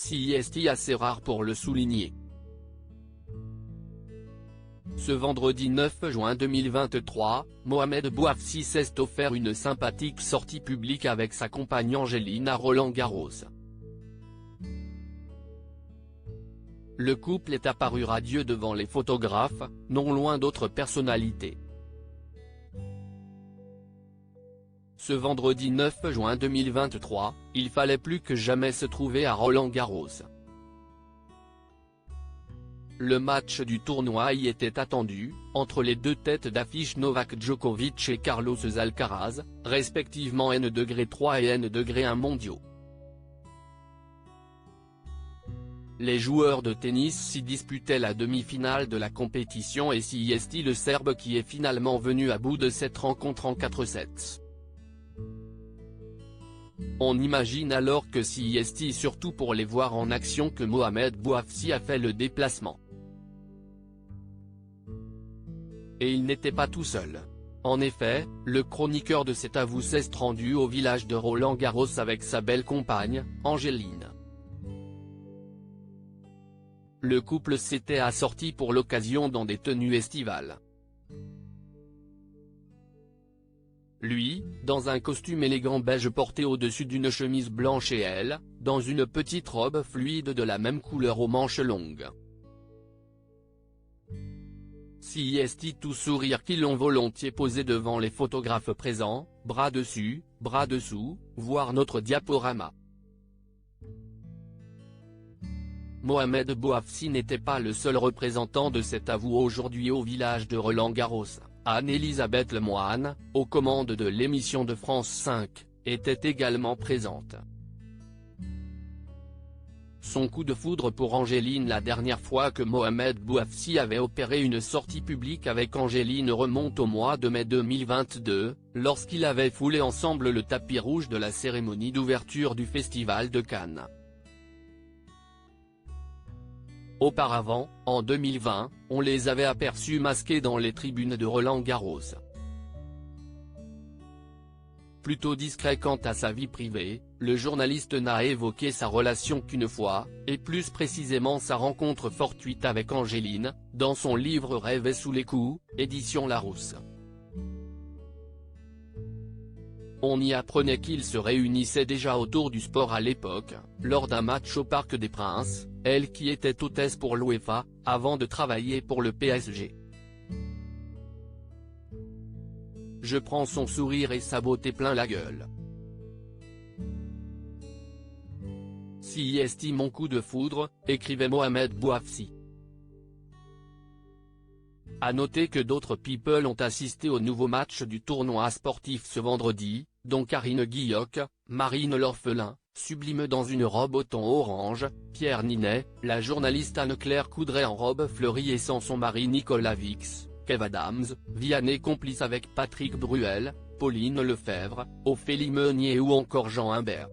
CIST assez rare pour le souligner. Ce vendredi 9 juin 2023, Mohamed Bouafsi s'est offert une sympathique sortie publique avec sa compagne Angéline à Roland-Garros. Le couple est apparu radieux devant les photographes, non loin d'autres personnalités. Ce vendredi 9 juin 2023, il fallait plus que jamais se trouver à Roland-Garros. Le match du tournoi y était attendu, entre les deux têtes d'affiche Novak Djokovic et Carlos Alcaraz, respectivement N°3 et N°1 mondiaux. Les joueurs de tennis s'y disputaient la demi-finale de la compétition et CIST le Serbe qui est finalement venu à bout de cette rencontre en 4 sets. On imagine alors que CIST surtout pour les voir en action que Mohamed Bouafsi a fait le déplacement. Et il n'était pas tout seul. En effet, le chroniqueur de cet avou s'est rendu au village de Roland-Garros avec sa belle compagne, Angéline. Le couple s'était assorti pour l'occasion dans des tenues estivales. Lui, dans un costume élégant beige porté au-dessus d'une chemise blanche et elle, dans une petite robe fluide de la même couleur aux manches longues. CIST tout sourire qui l'ont volontiers posé devant les photographes présents, bras dessus, bras dessous, voir notre diaporama. Mohamed Bouafsi n'était pas le seul représentant de cet avou aujourd'hui au village de Roland-Garros. Anne-Elisabeth Lemoine, aux commandes de l'émission de France 5, était également présente. Son coup de foudre pour Angéline. La dernière fois que Mohamed Bouafsi avait opéré une sortie publique avec Angéline remonte au mois de mai 2022, lorsqu'il avait foulé ensemble le tapis rouge de la cérémonie d'ouverture du Festival de Cannes. Auparavant, en 2020, on les avait aperçus masqués dans les tribunes de Roland-Garros. Plutôt discret quant à sa vie privée, le journaliste n'a évoqué sa relation qu'une fois, et plus précisément sa rencontre fortuite avec Angéline, dans son livre Rêver sous les coups, édition Larousse. On y apprenait qu'ils se réunissaient déjà autour du sport à l'époque, lors d'un match au Parc des Princes, elle qui était hôtesse pour l'UEFA, avant de travailler pour le PSG. Je prends son sourire et sa beauté plein la gueule. CIST mon coup de foudre, écrivait Mohamed Bouafsi. À noter que d'autres people ont assisté au nouveau match du tournoi sportif ce vendredi, dont Karine Guilloc, Marine L'Orphelin, sublime dans une robe au ton orange, Pierre Ninet, la journaliste Anne-Claire Coudray en robe fleurie et sans son mari Nicolas Vix, Kev Adams, Vianney complice avec Patrick Bruel, Pauline Lefebvre, Ophélie Meunier ou encore Jean Humbert.